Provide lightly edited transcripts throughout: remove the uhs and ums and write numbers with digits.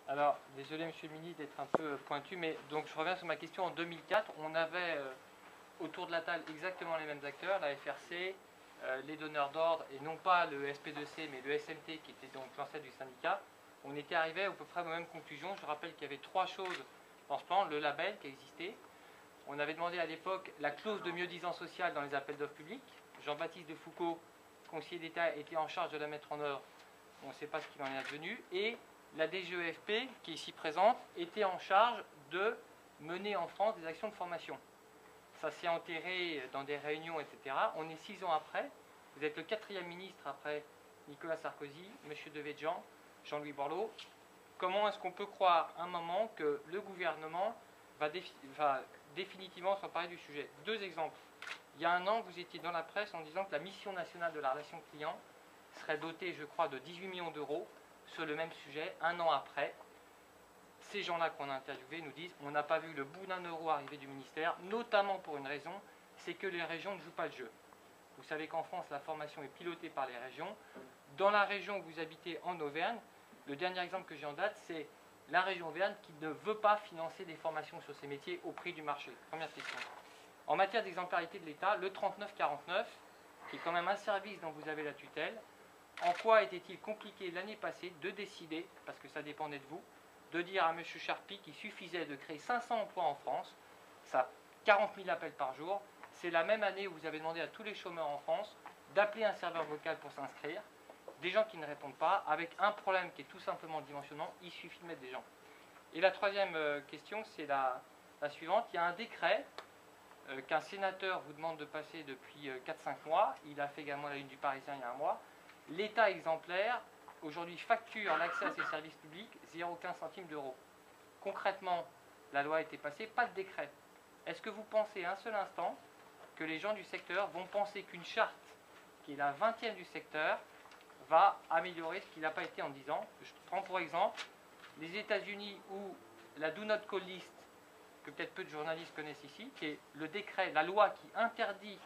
Alors, désolé Monsieur le Ministre d'être un peu pointu, mais donc je reviens sur ma question. En 2004, on avait autour de la table exactement les mêmes acteurs, la FRC, les donneurs d'ordre, et non pas le SP2C, mais le SMT, qui était donc l'ancêtre du syndicat. On était arrivé à peu près aux mêmes conclusions. Je rappelle qu'il y avait trois choses dans ce plan. Le label qui existait. On avait demandé à l'époque la clause de mieux-disance sociale dans les appels d'offres publics. Jean-Baptiste de Foucault, conseiller d'État, était en charge de la mettre en œuvre. On ne sait pas ce qu'il en est advenu. Et la DGEFP, qui est ici présente, était en charge de mener en France des actions de formation. Ça s'est enterré dans des réunions, etc. On est 6 ans après. Vous êtes le 4e ministre après Nicolas Sarkozy, M. Devedjian, Jean-Louis Borloo. Comment est-ce qu'on peut croire un moment que le gouvernement va définitivement s'emparer du sujet? Deux exemples. Il y a un an, vous étiez dans la presse en disant que la mission nationale de la relation client serait dotée, je crois, de 18 millions d'euros sur le même sujet. Un an après, ces gens-là qu'on a interviewés nous disent on n'a pas vu le bout d'un euro arriver du ministère, notamment pour une raison, c'est que les régions ne jouent pas le jeu. Vous savez qu'en France, la formation est pilotée par les régions. Dans la région où vous habitez, en Auvergne, le dernier exemple que j'ai en date, c'est la région Auvergne qui ne veut pas financer des formations sur ces métiers au prix du marché. Première question. En matière d'exemplarité de l'État, le 3949, qui est quand même un service dont vous avez la tutelle, en quoi était-il compliqué l'année passée de décider, parce que ça dépendait de vous, de dire à M. Charpy qu'il suffisait de créer 500 emplois en France, ça 40 000 appels par jour, c'est la même année où vous avez demandé à tous les chômeurs en France d'appeler un serveur vocal pour s'inscrire, des gens qui ne répondent pas, avec un problème qui est tout simplement le dimensionnement, il suffit de mettre des gens. Et la troisième question, c'est la suivante. Il y a un décret qu'un sénateur vous demande de passer depuis 4-5 mois, il a fait également la une du Parisien il y a un mois. L'État exemplaire, aujourd'hui, facture l'accès à ces services publics 0,15 centimes d'euros. Concrètement, la loi a été passée, pas de décret. Est-ce que vous pensez un seul instant que les gens du secteur vont penser qu'une charte, qui est la 20e du secteur, va améliorer ce qui n'a pas été en 10 ans? Je prends pour exemple les États-Unis où la Do Not Call List, que peut-être peu de journalistes connaissent ici, qui est le décret, la loi qui interdit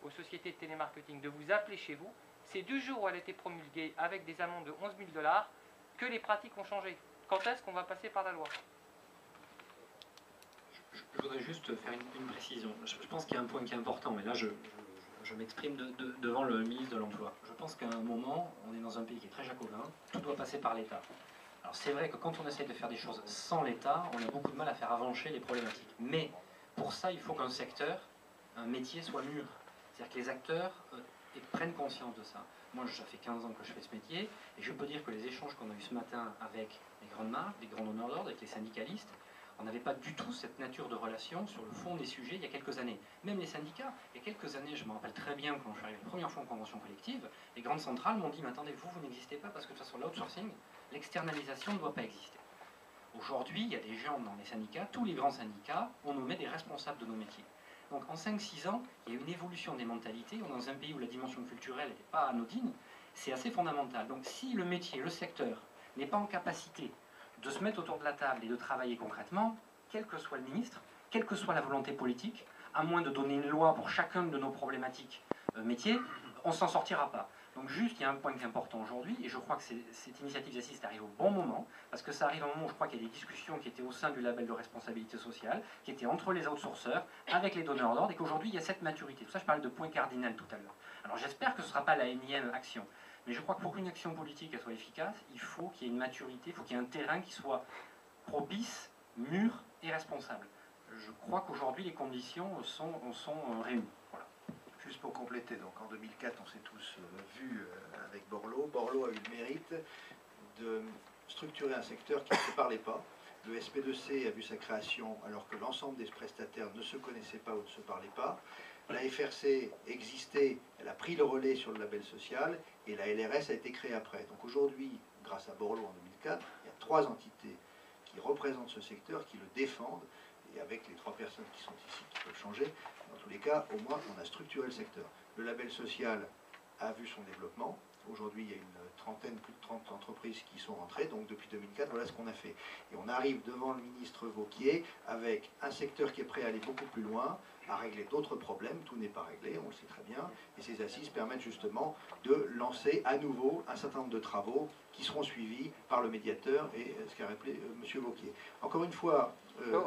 aux sociétés de télémarketing de vous appeler chez vous, c'est du jour où elle a été promulguée avec des amendes de 11 000 $ que les pratiques ont changé. Quand est-ce qu'on va passer par la loi? Je voudrais juste faire une précision. Je pense qu'il y a un point qui est important, et là je m'exprime devant le ministre de l'Emploi. Je pense qu'à un moment, on est dans un pays qui est très jacobin, tout doit passer par l'État. Alors c'est vrai que quand on essaie de faire des choses sans l'État, on a beaucoup de mal à faire avancer les problématiques. Mais pour ça, il faut qu'un secteur, un métier soit mûr. C'est-à-dire que les acteurs prennent conscience de ça. Moi, ça fait 15 ans que je fais ce métier, et je peux dire que les échanges qu'on a eu ce matin avec les grandes marques, les grands donneurs d'ordre, avec les syndicalistes, on n'avait pas du tout cette nature de relation sur le fond des sujets il y a quelques années. Même les syndicats, il y a quelques années, je me rappelle très bien quand je suis arrivé la première fois en convention collective, les grandes centrales m'ont dit « Mais attendez, vous n'existez pas parce que de toute façon, l'outsourcing, l'externalisation ne doit pas exister. » Aujourd'hui, il y a des gens dans les syndicats, tous les grands syndicats, on nous met des responsables de nos métiers. Donc en 5-6 ans, il y a une évolution des mentalités. On est dans un pays où la dimension culturelle n'est pas anodine, c'est assez fondamental. Donc si le métier, le secteur, n'est pas en capacité de se mettre autour de la table et de travailler concrètement, quel que soit le ministre, quelle que soit la volonté politique, à moins de donner une loi pour chacun de nos problématiques métiers, on ne s'en sortira pas. Donc juste, il y a un point qui est important aujourd'hui, et je crois que cette initiative d'assist arrive au bon moment, parce que ça arrive à un moment où je crois qu'il y a des discussions qui étaient au sein du label de responsabilité sociale, qui étaient entre les outsourceurs, avec les donneurs d'ordre, et qu'aujourd'hui il y a cette maturité. Tout ça, je parlais de point cardinal tout à l'heure. Alors j'espère que ce ne sera pas la énième action, mais je crois que pour qu'une action politique elle soit efficace, il faut qu'il y ait une maturité, il faut qu'il y ait un terrain qui soit propice, mûr et responsable. Je crois qu'aujourd'hui les conditions sont réunies. Voilà. Juste pour compléter, donc en 2004, on s'est tous vus avec Borloo. Borloo a eu le mérite de structurer un secteur qui ne se parlait pas. Le SP2C a vu sa création alors que l'ensemble des prestataires ne se connaissaient pas ou ne se parlaient pas. La FRC existait, elle a pris le relais sur le label social, et la LRS a été créée après. Donc aujourd'hui, grâce à Borloo en 2004, il y a 3 entités qui représentent ce secteur, qui le défendent, et avec les 3 personnes qui sont ici, qui peuvent changer, dans tous les cas, au moins, on a structuré le secteur. Le label social a vu son développement. Aujourd'hui, il y a une trentaine, plus de 30 entreprises entreprises qui sont rentrées. Donc depuis 2004, voilà ce qu'on a fait. Et on arrive devant le ministre Wauquiez avec un secteur qui est prêt à aller beaucoup plus loin, à régler d'autres problèmes. Tout n'est pas réglé, on le sait très bien. Et ces assises permettent justement de lancer à nouveau un certain nombre de travaux qui seront suivis par le médiateur et ce qu'a rappelé M. Wauquiez. Encore une fois...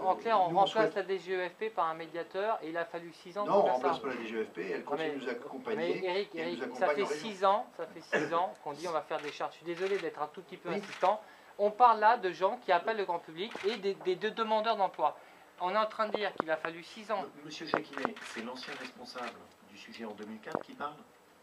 en clair, on nous, remplace la DGEFP par un médiateur et il a fallu 6 ans non, pour on ne faire remplace ça. pas la DGEFP, elle continue de nous accompagner. Mais Eric, et nous ça accompagne fait en région. 6 ans qu'on dit on va faire des chartes. Je suis désolé d'être un tout petit peu Oui. insistant. On parle là de gens qui appellent le grand public et des deux demandeurs d'emploi. On est en train de dire qu'il a fallu 6 ans. Monsieur Jacquinet, c'est l'ancien responsable du sujet en 2004 qui parle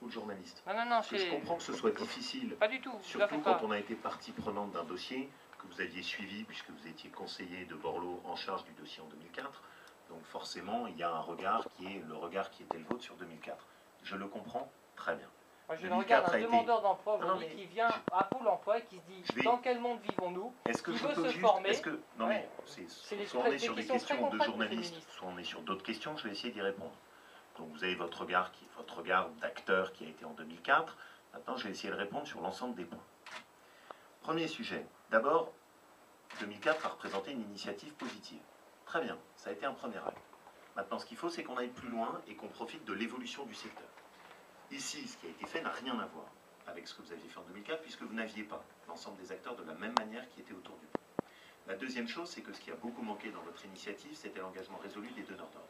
ou le journaliste? Non, Parce que je comprends que ce soit difficile, pas du tout. surtout quand on a été partie prenante d'un dossier que vous aviez suivi, puisque vous étiez conseiller de Borloo en charge du dossier en 2004. Donc forcément, il y a un regard qui est le regard qui était le vôtre sur 2004. Je le comprends très bien. Moi, je 2004 regarde a un été- demandeur d'emploi Non, aujourd'hui mais qui vient à Pôle emploi et qui se dit Je vais- dans quel monde vivons-nous? Est-ce que Il je veut peux se juste... former. Est-ce que... Non Ouais. mais, des soit on est sur questions des très questions de concrètes, monsieur le journalistes, ministre. soit on est sur d'autres questions, je vais essayer d'y répondre. Donc vous avez votre regard d'acteur qui a été en 2004. Maintenant, je vais essayer de répondre sur l'ensemble des points. Premier sujet. D'abord, 2004 a représenté une initiative positive. Très bien, ça a été un premier acte. Maintenant, ce qu'il faut, c'est qu'on aille plus loin et qu'on profite de l'évolution du secteur. Ici, ce qui a été fait n'a rien à voir avec ce que vous aviez fait en 2004, puisque vous n'aviez pas l'ensemble des acteurs de la même manière qui étaient autour du pot. La deuxième chose, c'est que ce qui a beaucoup manqué dans votre initiative, c'était l'engagement résolu des donneurs d'ordre,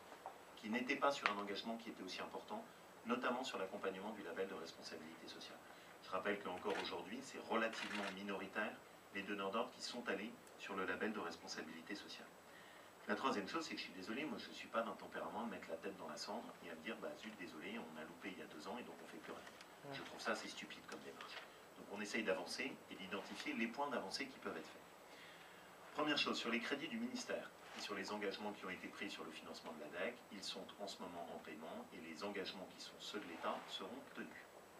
qui n'était pas sur un engagement qui était aussi important, notamment sur l'accompagnement du label de responsabilité sociale. Je rappelle qu'encore aujourd'hui, c'est relativement minoritaire les donneurs d'ordre qui sont allés sur le label de responsabilité sociale. La troisième chose, c'est que je suis désolé, moi je ne suis pas d'un tempérament à mettre la tête dans la cendre et à me dire, bah zut, désolé, on a loupé il y a 2 ans et donc on ne fait plus rien. Je trouve ça assez stupide comme démarche. Donc on essaye d'avancer et d'identifier les points d'avancée qui peuvent être faits. Première chose, sur les crédits du ministère et sur les engagements qui ont été pris sur le financement de la DEC, ils sont en ce moment en paiement et les engagements qui sont ceux de l'État seront tenus.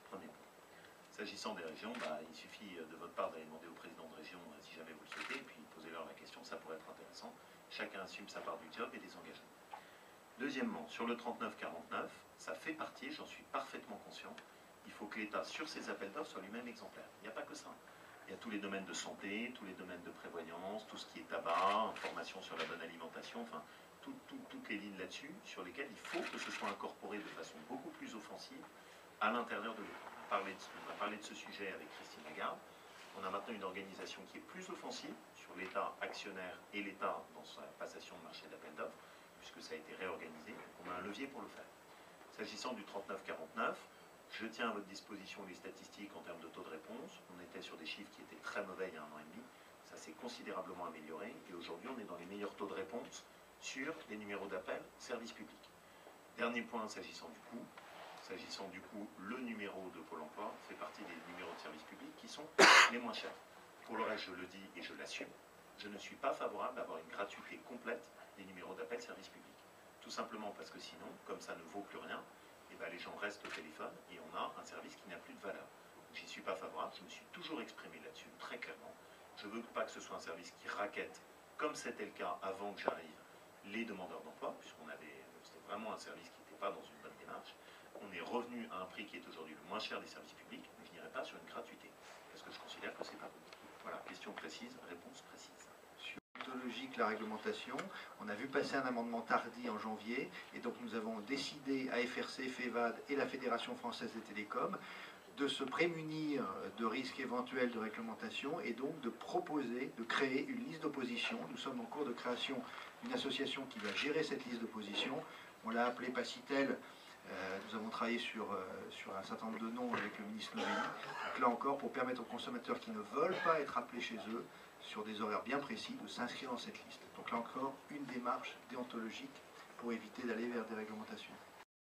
Premier point. S'agissant des régions, il suffit de votre part d'aller demander au président de région si jamais vous le souhaitez, et puis posez-leur la question, ça pourrait être intéressant. Chacun assume sa part du job et des engagements. Deuxièmement, sur le 39-49, ça fait partie, j'en suis parfaitement conscient, il faut que l'État, sur ses appels d'offres, soit lui-même exemplaire. Il n'y a pas que ça. Il y a tous les domaines de santé, tous les domaines de prévoyance, tout ce qui est tabac, information sur la bonne alimentation, enfin, toutes les lignes là-dessus, sur lesquelles il faut que ce soit incorporé de façon beaucoup plus offensive à l'intérieur de l'État. On a parlé de ce sujet avec Christine Lagarde. On a maintenant une organisation qui est plus offensive sur l'État actionnaire et l'État dans sa passation de marché d'appel d'offres, puisque ça a été réorganisé. On a un levier pour le faire. S'agissant du 39-49, je tiens à votre disposition les statistiques en termes de taux de réponse. On était sur des chiffres qui étaient très mauvais il y a 1 an et demi. Ça s'est considérablement amélioré et aujourd'hui on est dans les meilleurs taux de réponse sur les numéros d'appel service public. Dernier point s'agissant du coût. S'agissant du coût, le numéro de Pôle emploi fait partie des numéros de service public qui sont les moins chers. Pour le reste, je le dis et je l'assume, je ne suis pas favorable à avoir une gratuité complète des numéros d'appel service public. Tout simplement parce que sinon, comme ça ne vaut plus rien, les gens restent au téléphone et on a un service qui n'a plus de valeur. J'y suis pas favorable, je me suis toujours exprimé là-dessus très clairement. Je ne veux pas que ce soit un service qui raquette, comme c'était le cas avant que j'arrive, les demandeurs d'emploi, c'était vraiment un service qui n'était pas dans une bonne démarche. On est revenu à un prix qui est aujourd'hui le moins cher des services publics, mais je n'irai pas sur une gratuité, parce que je considère que c'est pas bon. Voilà, question précise, réponse précise. Sur méthodologique, la réglementation, on a vu passer un amendement tardi en janvier, et donc nous avons décidé à FRC, FEVAD et la Fédération Française des Télécoms de se prémunir de risques éventuels de réglementation et donc de proposer, de créer une liste d'opposition. Nous sommes en cours de création d'une association qui va gérer cette liste d'opposition. On l'a appelée Pacitel. Nous avons travaillé sur un certain nombre de noms avec le ministre Novelli. Donc là encore, pour permettre aux consommateurs qui ne veulent pas être appelés chez eux, sur des horaires bien précis, de s'inscrire dans cette liste. Donc là encore, une démarche déontologique pour éviter d'aller vers des réglementations.